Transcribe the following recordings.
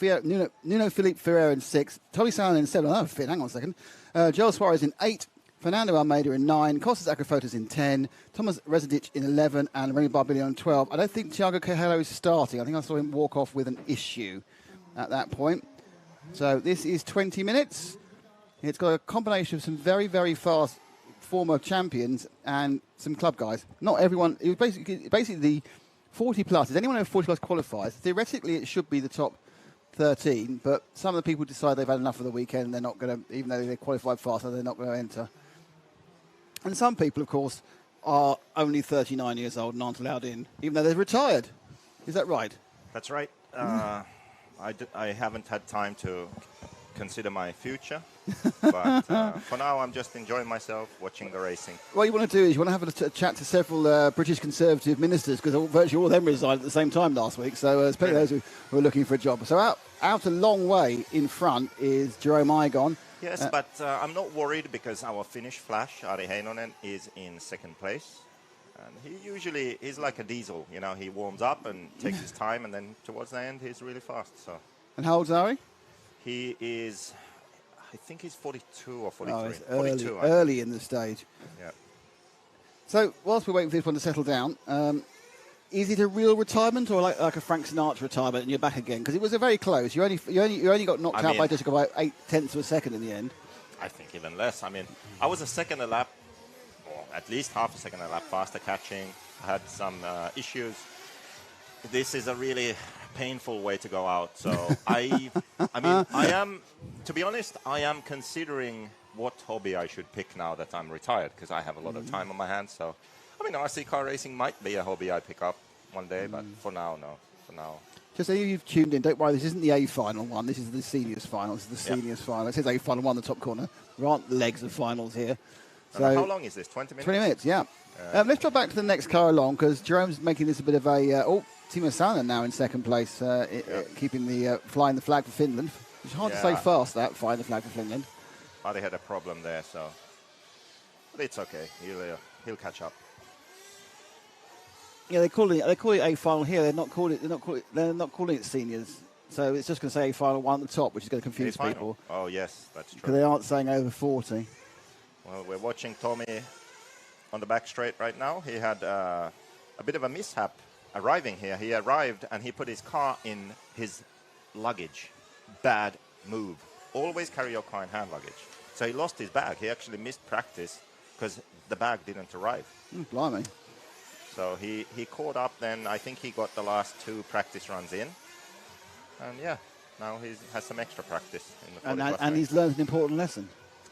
Nuno Felipe Ferreira in 6th. Tommy Salen in 7th. Oh, fit. Hang on a second. Joel Suarez in 8th. Fernando Almeida in 9. Costas Akrafotis in 10. Thomas Rezidic in 11. And Remy Barbilio in 12. I don't think Thiago Cahelo is starting. I think I saw him walk off with an issue at that point. So this is 20 minutes. It's got a combination of some very, very fast former champions and some club guys. Not everyone. It was basically the 40 plus. Is anyone over 40 plus qualifies? Theoretically, it should be the top 13, but some of the people decide they've had enough of the weekend and they're not going to, even though they qualified faster, they're not going to enter. And some people, of course, are only 39 years old and aren't allowed in, even though they're retired. Is that right? That's right. I haven't had time to consider my future, but for now I'm just enjoying myself, watching the racing. What you want to do is you want to have a chat to several British Conservative ministers, because virtually all of them resigned at the same time last week, so there's plenty of those who are looking for a job. So out a long way in front is Jerome Igon. Yes, but I'm not worried because our Finnish Flash, Ari Heinonen, is in 2nd place. And he's like a diesel, you know, he warms up and takes his time, and then towards the end he's really fast. So. And how old's Ari? He is, I think he's 42 or 43. Oh, it's 42, early in the stage. Yeah. So whilst we're waiting for this one to settle down, is it a real retirement or like a Frank Sinatra retirement and you're back again? Because it was a very close. You only got knocked out by just about 8/10 of a second in the end. I think even less. I mean, I was a second a lap, or at least half a second a lap faster catching. I had some issues. This is a really painful way to go out. So I am, to be honest, I am considering what hobby I should pick now that I'm retired, because I have a lot of time on my hands. So, I mean, RC car racing might be a hobby I pick up one day, but for now, no. For now. Just so you've tuned in, don't worry, this isn't the A final one. This is the seniors final. This is the seniors final. It says A final one in the top corner. There aren't legs of finals here. So how long is this? 20 minutes? 20 minutes, yeah. Let's drop back to the next car along, because Jerome's making this a bit of a... Timo Salonen now in 2nd place, keeping flying the flag for Finland. It's hard to say fast, that, flying the flag for Finland. They had a problem there, so... But it's okay. He'll catch up. Yeah, they call it A final here. They're not calling it seniors. So it's just going to say A final one at the top, which is going to confuse people. Oh yes, that's true. Because they aren't saying over 40. Well, we're watching Tommy on the back straight right now. He had a bit of a mishap arriving here. He arrived and he put his car in his luggage. Bad move. Always carry your car in hand luggage. So he lost his bag. He actually missed practice because the bag didn't arrive. Blimey. So he caught up then. I think he got the last 2 practice runs in. And yeah, now he has some extra practice in the 40 and he's learned an important lesson.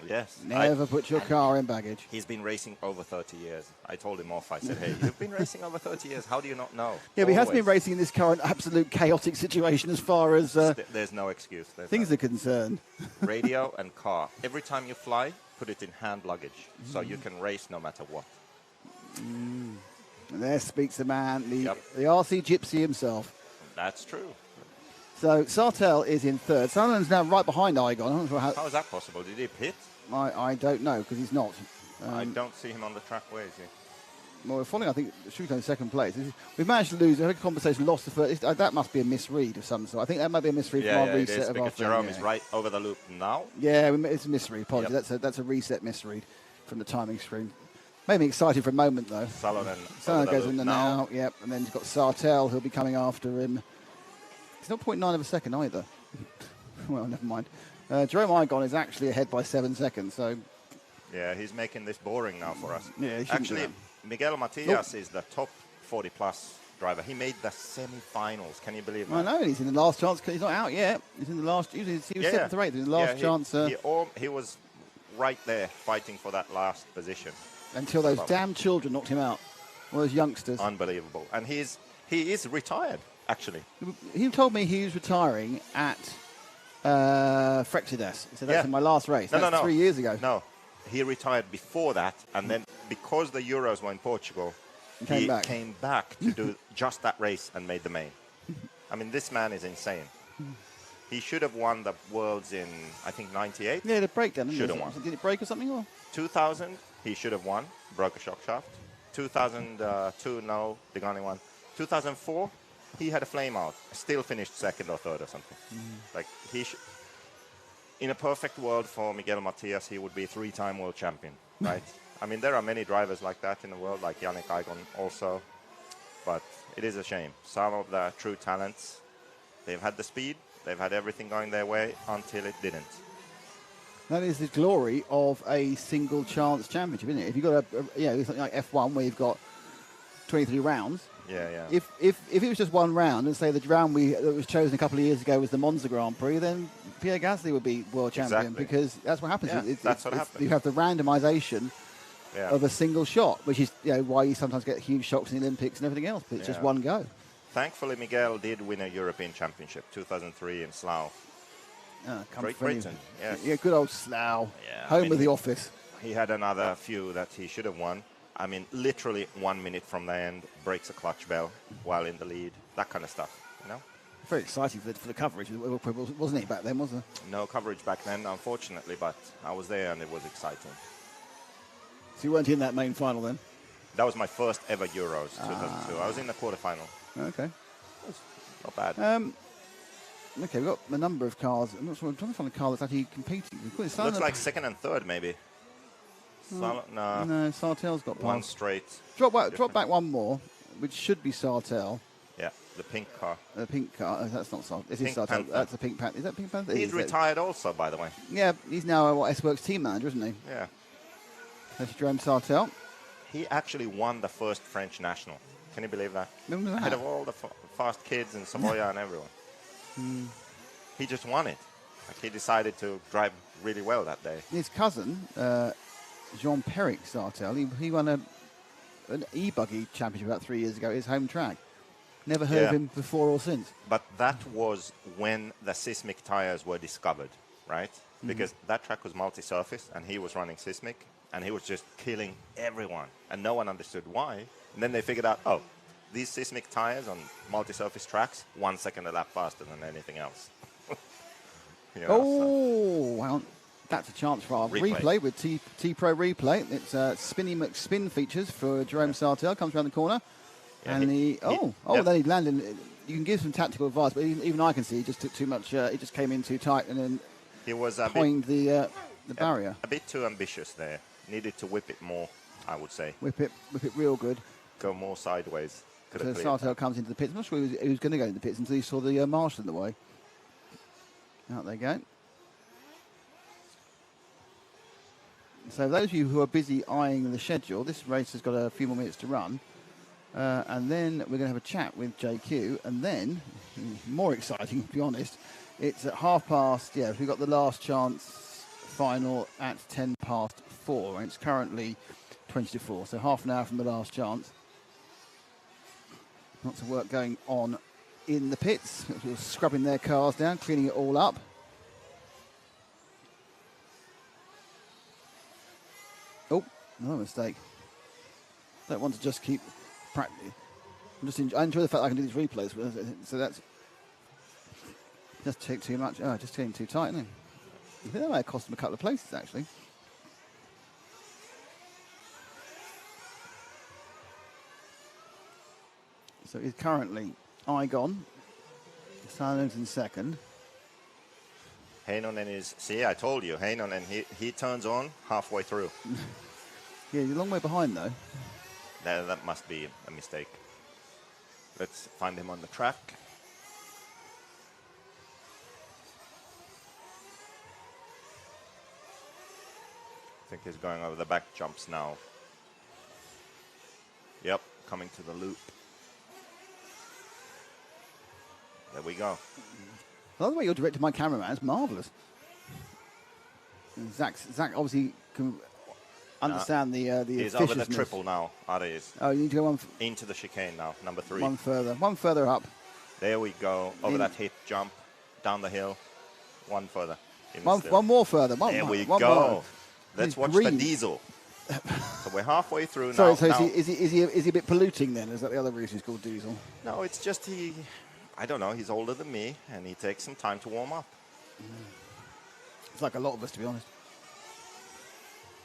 Yes. Never put your car in baggage. He's been racing over 30 years. I told him off. I said, hey, you've been racing over 30 years. How do you not know? Yeah, but he has been racing in this current absolute chaotic situation as far as... There's no excuse. Things are concerned. Radio and car. Every time you fly, put it in hand luggage so you can race no matter what. And there speaks the man, the RC gypsy himself. That's true. So Sartell is in 3rd. Sutherland's now right behind Igon. I'm not sure how is that possible? Did he pit? I don't know, because he's not. I don't see him on the track. Where is he? Well, we're following, I think, should go in 2nd place. We've managed to lose. I had a conversation, lost the first. That must be a misread of some sort. I think that might be a misread from our reset of our thing. Jerome is right over the loop now. Yeah, it's a misread. Apologies. That's a reset misread from the timing screen. Made me excited for a moment, though. Salonen goes in there now. Yep, and then you've got Sartell, who'll be coming after him. It's not 0.9 of a second either. Well, never mind. Jerome Igon is actually ahead by 7 seconds, so... Yeah, he's making this boring now for us. Yeah, actually, Miguel Matias is the top 40-plus driver. He made the semi-finals. Can you believe that? I know, he's in the last chance. He's not out yet. He's in the last... He was 7th or 8th in the last chance. He was right there fighting for that last position. Until those damn children knocked him out. All those youngsters. Unbelievable. And he is retired, actually. He told me he was retiring at Frexides. He said, that's in my last race. That's 3 years ago. No, he retired before that. And then because the Euros were in Portugal, he came back to do just that race and made the main. I mean, this man is insane. He should have won the Worlds in, I think, 98. Yeah, the breakdown. Should have won. Did it break or something? Or? 2000, he should have won. Broke a shock shaft. 2002, no, the Ghani won. 2004, he had a flame out, still finished second or third or something. Like in a perfect world for Miguel Matias, he would be 3-time world champion, right? I mean, there are many drivers like that in the world, like Yannick Aigon also, but it is a shame. Some of the true talents, they've had the speed, they've had everything going their way until it didn't. That is the glory of a single chance championship, isn't it? If you've got something like F1 where you've got 23 rounds. Yeah. If it was just one round, and say the round that was chosen a couple of years ago was the Monza Grand Prix, then Pierre Gasly would be world champion because that's what happens. Yeah, that's what happens. You have the randomisation of a single shot, which is why you sometimes get huge shocks in the Olympics and everything else, but it's just one go. Thankfully, Miguel did win a European Championship, 2003 in Slough. Great Britain, yes. Yeah, good old Slough, home of the office. He had another few that he should have won. I mean, literally 1 minute from the end, breaks a clutch bell while in the lead, that kind of stuff, you know? Very exciting for the coverage, wasn't it, back then, wasn't it? No coverage back then, unfortunately, but I was there and it was exciting. So you weren't in that main final then? That was my first ever Euros, 2002. I was in the quarterfinal. Okay. Not bad. Okay, we've got a number of cars. I'm not sure. I'm trying to find a car that's actually competing. Looks like second and third, maybe. No, Sartell's got one past. straight. Drop back one more, which should be Sartell. Yeah, the pink car. The pink car. That's not Sartell. This is Pink Sartell. Panther. That's a Pink Panther. Is that Pink Panther? He's retired also, by the way. Yeah, he's now S-Works team manager, isn't he? Yeah. That's Jerome Sartell. He actually won the first French national. Can you believe that? Remember that? Ahead of all the fast kids and Savoia and everyone. He just won it. Like, he decided to drive really well that day. His cousin, Jean-Péric Sartell, he won an e-buggy championship about 3 years ago at his home track. Never heard of him before or since. But that was when the Sismic tires were discovered, right? Because that track was multi-surface and he was running Sismic and he was just killing everyone and no one understood why. And then they figured out, oh, these Sismic tires on multi-surface tracks, 1 second a lap faster than anything else. Well, that's a chance for our replay with T-Pro Replay. It's Spinny McSpin features for Jerome Sartell. Comes around the corner. Yeah, and then he landed. You can give some tactical advice, but even I can see he just took too much. He just came in too tight and then he was coined the barrier. A bit too ambitious there. Needed to whip it more, I would say. Whip it real good. Go more sideways. So Sartell comes into the pits. I'm not sure he was going to go into the pits until he saw the marshal in the way. Out they go. So those of you who are busy eyeing the schedule, this race has got a few more minutes to run. And then we're going to have a chat with JQ. And then, more exciting, to be honest, it's at 4:30. Yeah, we've got the last chance final at 4:10. And it's currently 20 to 4. So half an hour from the last chance. Lots of work going on in the pits. People scrubbing their cars down, cleaning it all up. Oh, another mistake. Don't want to just keep practicing. I enjoy the fact that I can do these replays. So that's just too much. Oh, just getting too tight, isn't it? I think that might have cost him a couple of places, actually. So he's currently Aigon. Silence in second. Heinonen is, see, I told you, Heinonen, he turns on halfway through. Yeah, he's a long way behind, though. That must be a mistake. Let's find him on the track. I think he's going over the back jumps now. Yep, coming to the loop. There we go. I love the way you're directing my cameraman. It's marvellous. Zach obviously can understand the He's over the triple now. Ada is. Oh, you need to go into the chicane now, number 3. One further up. There we go. Over that hip jump, down the hill. One further. One more further. There we go. Let's watch the diesel. So we're halfway through now. So is he a bit polluting then? Is that the other reason he's called diesel? No, it's just I don't know, he's older than me and he takes some time to warm up. It's like a lot of us, to be honest.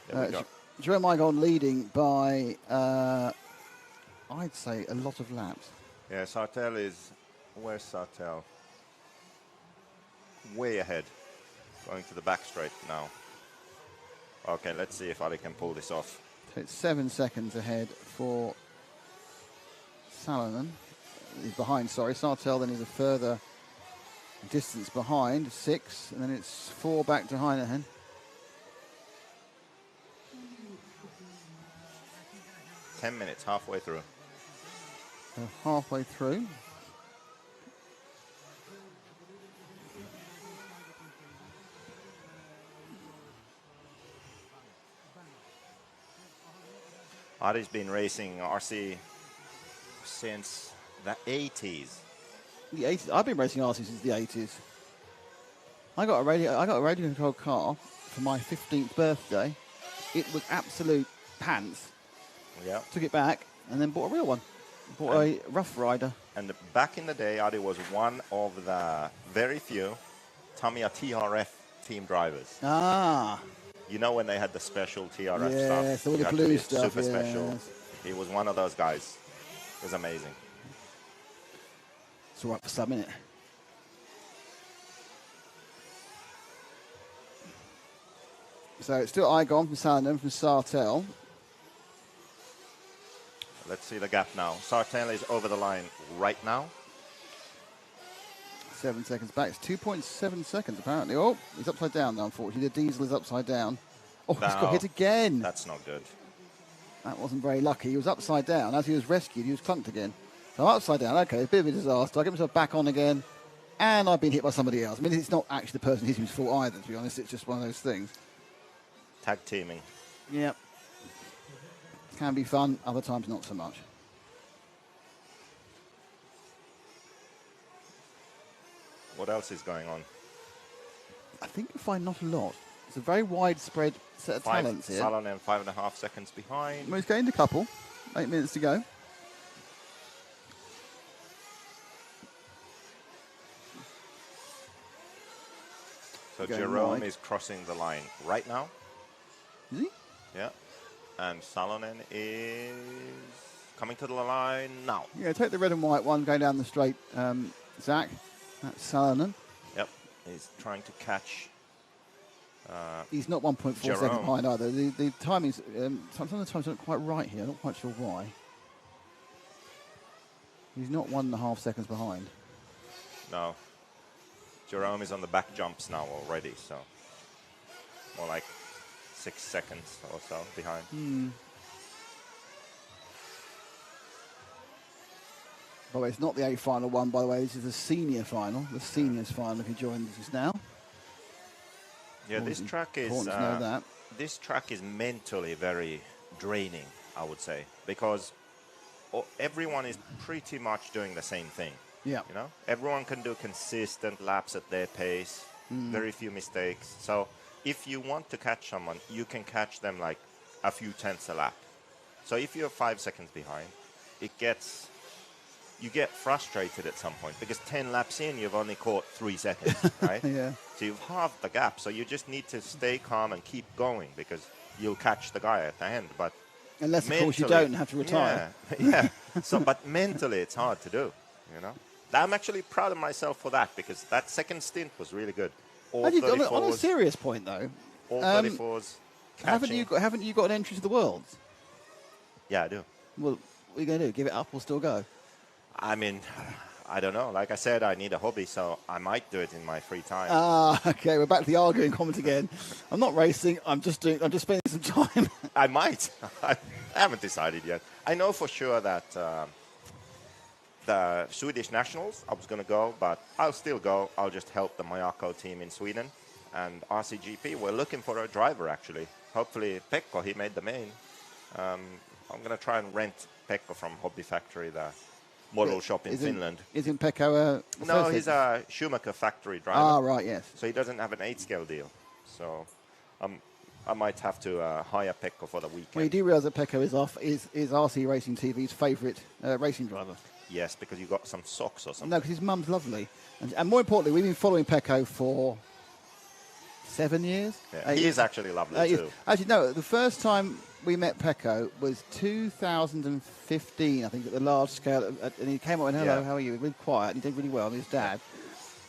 There we go. Jerome Aigon leading by, I'd say, a lot of laps. Yeah, Sartell is Where's Sartell? Way ahead. Going to the back straight now. Okay, let's see if Ali can pull this off. So it's 7 seconds ahead for Salonen. He's behind, sorry. Sartell then is a further distance behind, 6, and then it's 4 back to Heinichen. Ten minutes, halfway through. Halfway through. Ari's been racing RC since the 80s. The 80s. I've been racing RC since the 80s. I got a radio controlled car for my 15th birthday. It was absolute pants. Yeah. Took it back and then bought a real one. Bought a Rough Rider. And back in the day, Ari was one of the very few Tamiya TRF team drivers. Ah. You know when they had the special TRF Yes, stuff? all the You had to blue be stuff, Super special. yes. He was one of those guys. It was amazing. It's all right for some, innit? So it's still Igon from Salonen from Sartell. Let's see the gap now. Sartell is over the line right now. 7 seconds back. It's 2.7 seconds, apparently. Oh, he's upside down now, unfortunately. The diesel is upside down. Oh, he's got No, hit again. That's not good. That wasn't very lucky. He was upside down. As he was rescued, he was clunked again. So upside down, okay, a bit of a disaster. I get myself back on again, and I've been hit by somebody else. I mean, it's not actually the person hitting his fault either, to be honest. It's just one of those things. Tag teaming. Yep. Can be fun, other times not so much. What else is going on? I think you'll find not a lot. It's a very widespread set of talents here. Salonen 5.5 seconds behind. Well, he's gained a couple. 8 minutes to go. So Going Jerome wide. is crossing the line right now. Is he? Yeah. And Salonen is coming to the line now. Yeah, take the red and white one going down the straight, Zach. That's Salonen. Yep. He's trying to catch. He's not 1.4 seconds Jerome. behind either. The timing's, some of the times not quite right here. Not quite sure why. He's not 1.5 seconds behind. No. Jerome is on the back jumps now already, so more like 6 seconds or so behind. By the way, it's not the A final one, by the way. This is the senior final. The seniors final, if you join us now. Yeah, this track is Important to know that. this track is mentally very draining, I would say, because everyone is pretty much doing the same thing. Yeah. You know, everyone can do consistent laps at their pace, very few mistakes. So if you want to catch someone, you can catch them like a few tenths a lap. So if you're 5 seconds behind, you get frustrated at some point because 10 laps in, you've only caught 3 seconds, right? Yeah. So you've halved the gap. So you just need to stay calm and keep going because you'll catch the guy at the end. But Unless, of course, you mentally- don't have to retire. Yeah. So, but mentally, it's hard to do. You know, I'm actually proud of myself for that because that second stint was really good. All Actually, on a 34s, serious point, though, all 34s. haven't you got an entry to the Worlds? Yeah, I do. Well, what are you going to do? Give it up or still go? I mean, I don't know. Like I said, I need a hobby, so I might do it in my free time. Okay, we're back to the arguing comment again. I'm not racing. I'm just spending some time. I might. I haven't decided yet. I know for sure that the Swedish nationals, I was going to go, but I'll still go. I'll just help the Mayako team in Sweden. And RCGP, we're looking for a driver, actually. Hopefully, Pekko, he made the main. I'm going to try and rent Pekko from Hobby Factory, the model shop in Finland. Isn't Pekko No, he's a Schumacher factory driver. Ah, right, yes. So he doesn't have an 8-scale deal. So I might have to hire Pekko for the weekend. Well, you do realise that Pekko is RC Racing TV's favourite racing driver. Yes, because you got some socks or something. No, because his mum's lovely. And more importantly, we've been following Pekko for 7 years. Yeah, he is actually lovely too. Actually, no, the first time we met Pecco was 2015, I think, at the large scale. And he came up and, hello, Yeah. how are you? Really quiet. And he did really well with his dad.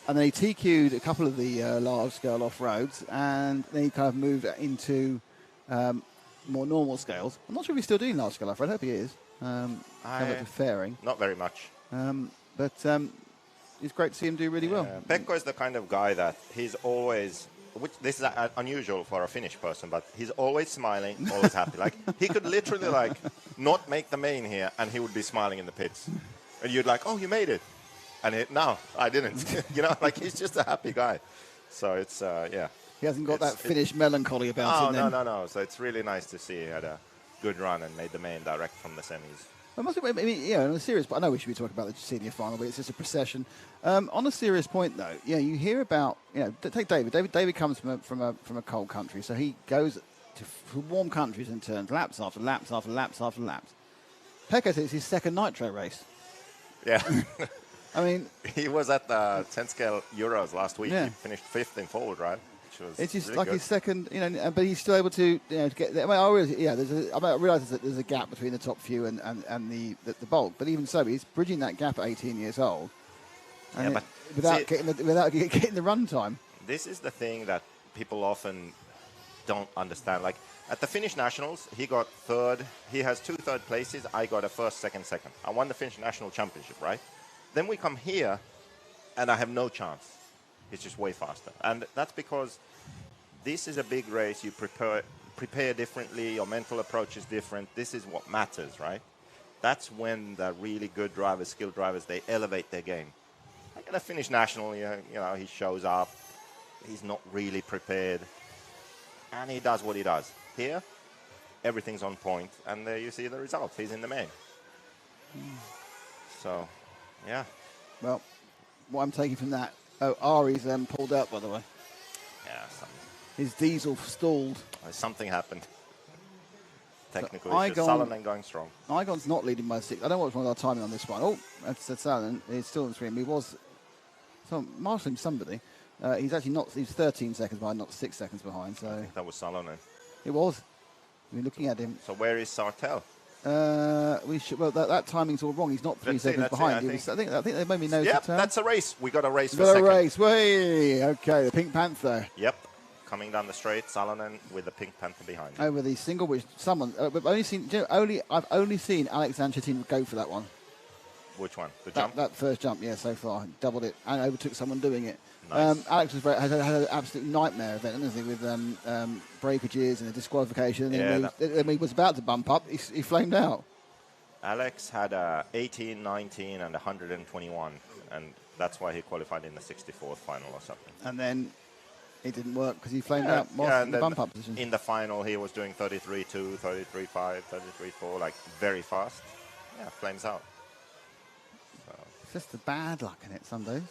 And then he TQ'd a couple of the large scale off-roads. And then he kind of moved into more normal scales. I'm not sure if he's still doing large scale off-road. I hope he is. Come back to fairing. Not very much. But it's great to see him do really well. Pekko is the kind of guy that he's always, which this is unusual for a Finnish person, but he's always smiling, always happy. Like he could literally like not make the main here, and he would be smiling in the pits, and you'd like, oh, you made it, and no, I didn't. Like he's just a happy guy. So it's yeah. He hasn't got that Finnish melancholy about him. No. So it's really nice to see he had a good run and made the main direct from the semis. I must admit, I mean, on a serious point, I know we should be talking about the senior final, but it's just a procession. On a serious point, though, you hear about, take David. David comes from a cold country, so he goes to warm countries and turns laps after laps after laps after laps. Pekka says it's his second nitro race. Yeah. I mean, he was at the 10 scale Euros last week. Yeah. He finished 5th in forward, right? It's just really like good. his second, but he's still able to, to get there. I realise that there's a gap between the top few and the bulk, but even so, he's bridging that gap at 18 years old, and but without getting the run time. This is the thing that people often don't understand. Like at the Finnish Nationals, he got third. He has 2 third places. I got a first, second. I won the Finnish National Championship, right? Then we come here, and I have no chance. It's just way faster. And that's because this is a big race. You prepare differently. Your mental approach is different. This is what matters, right? That's when the really good drivers, skilled drivers, they elevate their game. Like at a Finnish National, he shows up. He's not really prepared. And he does what he does. Here, everything's on point. And there you see the results. He's in the main. So, yeah. Well, what I'm taking from that, Ari's pulled out, by the way. Yeah, His diesel stalled. something happened. Technically, So Salonen going strong. Igon's not leading by 6. I don't know what's wrong with our timing on this one. Oh, that's Salonen. He's still in the stream. He was marshalling somebody. He's actually not. He's 13 seconds behind, not 6 seconds behind. So I think that was Salonen. it was. We're looking at him. So where is Sartell? That timing's all wrong. He's not 3 seconds behind. I think they made me notice. Yep, that's a race. We got a race for got a second. race. Way okay. The Pink Panther Yep, coming down the straight, Salonen with the Pink Panther behind. over the single, which someone. I've only seen Alex Anchatin go for that one. Which one? The jump? That first jump, yeah, so far doubled it and overtook someone doing it. Nice. Alex had an absolute nightmare event, hasn't he, with breakages and a disqualification. And then he was about to bump up, he flamed out. Alex had 18, 19, and 121, and that's why he qualified in the 64th final or something. And then it didn't work because he flamed out whilst in the bump up position. In the final, he was doing 33.2, 33.5, 33.4, like very fast. Yeah, flames out. So. It's just the bad luck in it some days.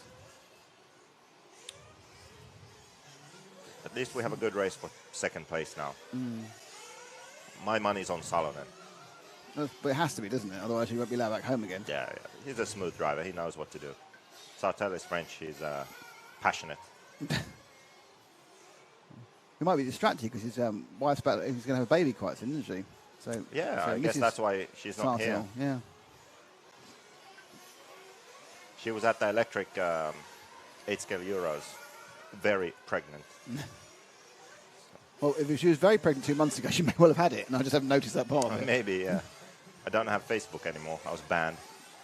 At least we have a good race for second place now. My money's on Salonen. But it has to be, doesn't it? Otherwise he won't be allowed back home again. Yeah. He's a smooth driver. He knows what to do. Sartell is French. He's passionate. He might be distracted because his wife's about. He's going to have a baby quite soon, isn't she? So Yeah, so I guess Mrs. that's why she's not here. Sartell, yeah. She was at the electric 8-scale Euros, very pregnant. Well, if she was very pregnant 2 months ago, she may well have had it, and I just haven't noticed that part of it. Maybe, yeah. I don't have Facebook anymore. I was banned.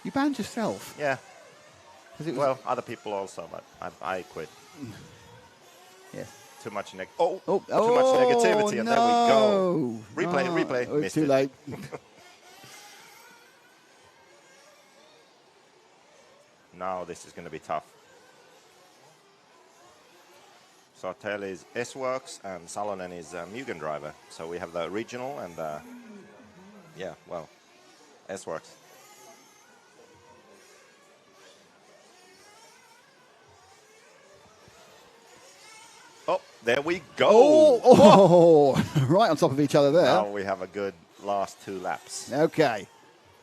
You banned yourself? Yeah. 'Cause it was, Well, other people also, but I quit. yes. Too much too much negativity, and no. there we go. Replay. Oh, it's Missed too it. late. Now this is going to be tough. Sartell is S-Works and Salonen is Mugen driver. So we have the regional and S-Works. Oh, there we go. Oh, right on top of each other there. Now we have a good last 2 laps. Okay.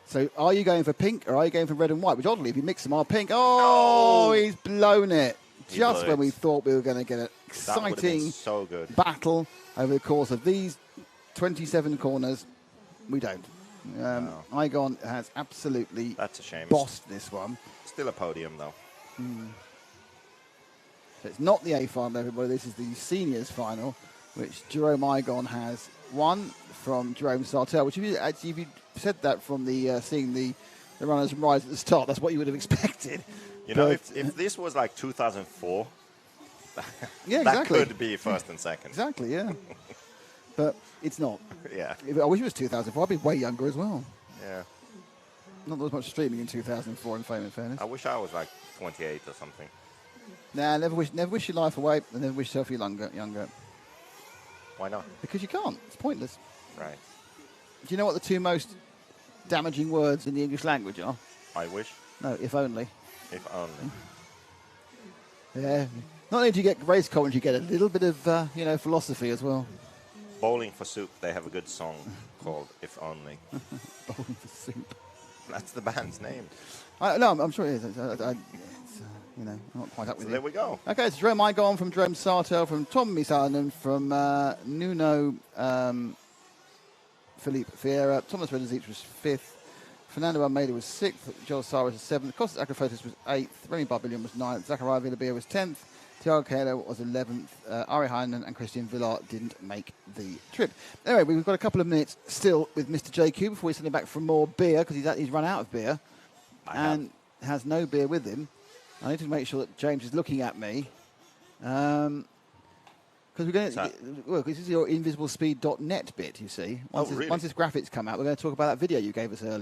So are you going for pink or are you going for red and white? Which oddly, if you mix them are pink. Oh, he's blown it. He Just blew when it. we thought we were going to get an That would have been exciting so good. battle over the course of these 27 corners. We don't. No. Igon has absolutely That's a shame. bossed this one. Still a podium, though. So it's not the A final, everybody. This is the seniors final, which Jerome Igon has won from Jerome Sartell. Which, if you said that from the seeing the runners rise at the start, that's what you would have expected. You know, But, if this was like 2004, yeah, that exactly. could be first and second. Exactly, yeah. But it's not. Yeah, I wish it was 2004. I'd be way younger as well. yeah. Not that there was much streaming in 2004 in Fame and Fairness. I wish I was like 28 or something. Nah, never wish your life away and never wish yourself younger. Why not? Because you can't. It's pointless. Right. Do you know what the two most damaging words in the English language are? I wish, No, if only. if only. Yeah. Not only do you get race commentary, you get a little bit of, philosophy as well. Bowling for Soup, they have a good song called If Only. Bowling for soup. That's the band's name. No, I'm sure it is. I'm not quite up So with there you. we go. Okay, it's Jerome Igon from Jerome Sartell, from Tommy Salonen, from Nuno Felipe Vieira. Thomas Redenzich was 5th. Fernando Almeida was 6th. Joel Sara was 7th. Costas Akrofotis was 8th. Remy Barbillion was 9th. Zachariah Villabia was 10th. Thiago Kahlo was 11th. Ari Heinen and Christian Villar didn't make the trip. Anyway, we've got a couple of minutes still with Mr. JQ before we send him back for more beer, because he's run out of beer and has no beer with him. I need to make sure that James is looking at me. Because we're going to... Well, this is your invisiblespeed.net bit, you see. Really? Once this graphics come out, we're going to talk about that video you gave us earlier.